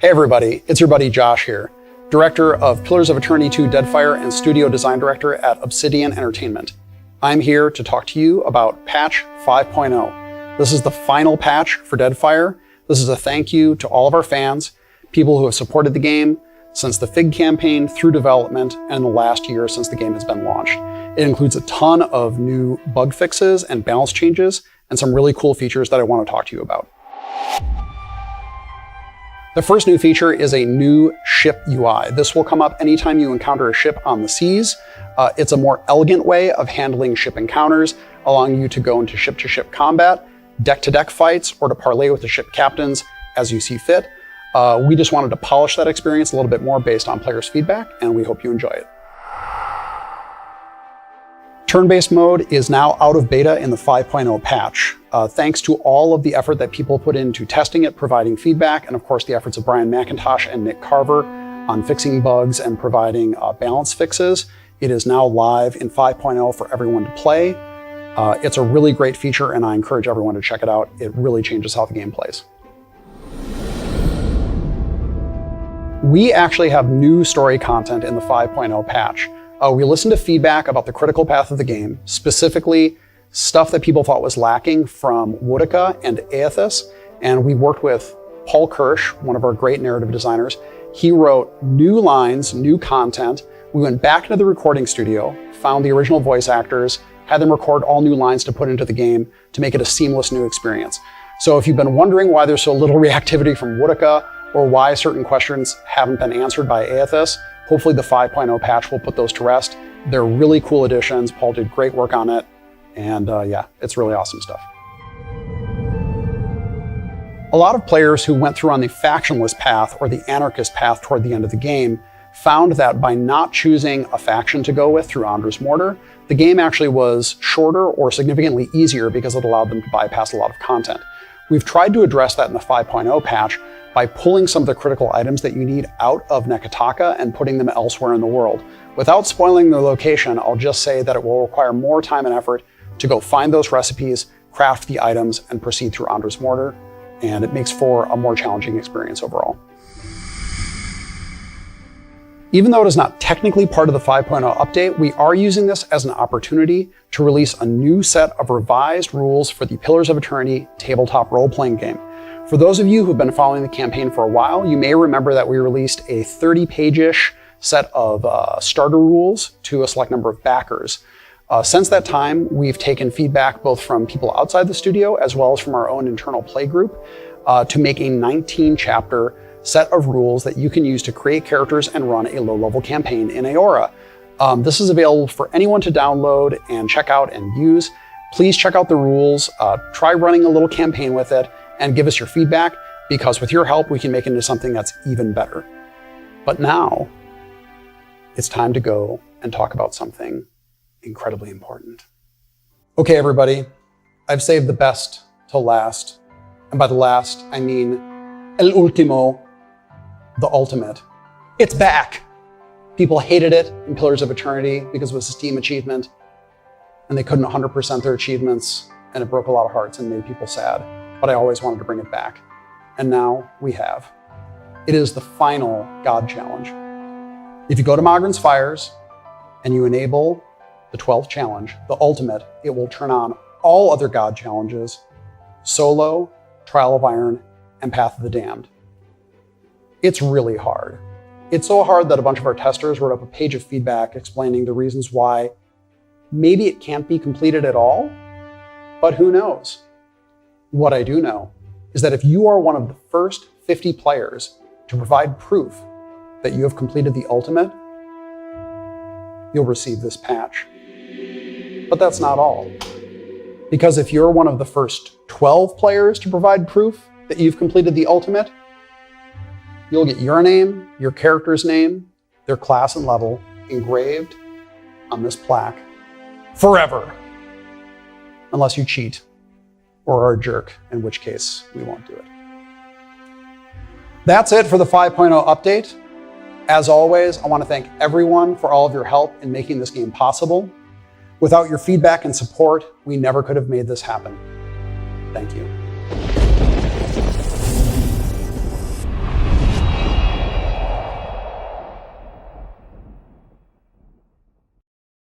Hey everybody, it's your buddy Josh here, Director of Pillars of Eternity 2 Deadfire and Studio Design Director at Obsidian Entertainment. I'm here to talk to you about patch 5.0. This is the final patch for Deadfire. This is a thank you to all of our fans, people who have supported the game since the FIG campaign through development and in the last year since the game has been launched. It includes a ton of new bug fixes and balance changes and some really cool features that I want to talk to you about. The first new feature is a new ship UI. This will come up anytime you encounter a ship on the seas. It's a more elegant way of handling ship encounters, allowing you to go into ship-to-ship combat, deck-to-deck fights, or to parlay with the ship captains as you see fit. We just wanted to polish that experience a little bit more based on players' feedback, and we hope you enjoy it. Turn-based mode is now out of beta in the 5.0 patch. Thanks to all of the effort that people put into testing it, providing feedback, and of course the efforts of Brian McIntosh and Nick Carver on fixing bugs and providing balance fixes. It is now live in 5.0 for everyone to play. It's a really great feature and I encourage everyone to check it out. It really changes how the game plays. We actually have new story content in the 5.0 patch. We listened to feedback about the critical path of the game, specifically stuff that people thought was lacking from Woodica and Aethys, and we worked with Paul Kirsch, one of our great narrative designers. He wrote new lines, new content. We went back into the recording studio, found the original voice actors, had them record all new lines to put into the game to make it a seamless new experience. So if you've been wondering why there's so little reactivity from Woodica or why certain questions haven't been answered by Aethys, hopefully the 5.0 patch will put those to rest. They're really cool additions. Paul did great work on it. And yeah, it's really awesome stuff. A lot of players who went through on the factionless path or the anarchist path toward the end of the game found that by not choosing a faction to go with through Andra's Mortar, the game actually was shorter or significantly easier because it allowed them to bypass a lot of content. We've tried to address that in the 5.0 patch by pulling some of the critical items that you need out of Neketaka and putting them elsewhere in the world. Without spoiling the location, I'll just say that it will require more time and effort to go find those recipes, craft the items, and proceed through Andra's Mortar, and it makes for a more challenging experience overall. Even though it is not technically part of the 5.0 update, we are using this as an opportunity to release a new set of revised rules for the Pillars of Eternity tabletop role-playing game. For those of you who've been following the campaign for a while, you may remember that we released a 30-page-ish set of starter rules to a select number of backers. Since that time, we've taken feedback both from people outside the studio as well as from our own internal play group to make a 19-chapter set of rules that you can use to create characters and run a low-level campaign in Aora. This is available for anyone to download and check out and use. Please check out the rules, try running a little campaign with it, and give us your feedback, because with your help, we can make it into something that's even better. But now, it's time to go and talk about something incredibly important. Okay, everybody, I've saved the best till last. And by the last, I mean el último, the ultimate. It's back. People hated it in Pillars of Eternity because it was a Steam achievement, and they couldn't 100% their achievements, and it broke a lot of hearts and made people sad. But I always wanted to bring it back. And now we have. It is the final God challenge. If you go to Magran's Fires and you enable the 12th challenge, the ultimate, it will turn on all other God challenges, Solo, Trial of Iron, and Path of the Damned. It's really hard. It's so hard that a bunch of our testers wrote up a page of feedback explaining the reasons why maybe it can't be completed at all, but who knows? What I do know is that if you are one of the first 50 players to provide proof that you have completed the ultimate, you'll receive this patch. But that's not all. Because if you're one of the first 12 players to provide proof that you've completed the ultimate, you'll get your name, your character's name, their class and level engraved on this plaque forever. Unless you cheat or are a jerk, in which case we won't do it. That's it for the 5.0 update. As always, I want to thank everyone for all of your help in making this game possible. Without your feedback and support, we never could have made this happen. Thank you.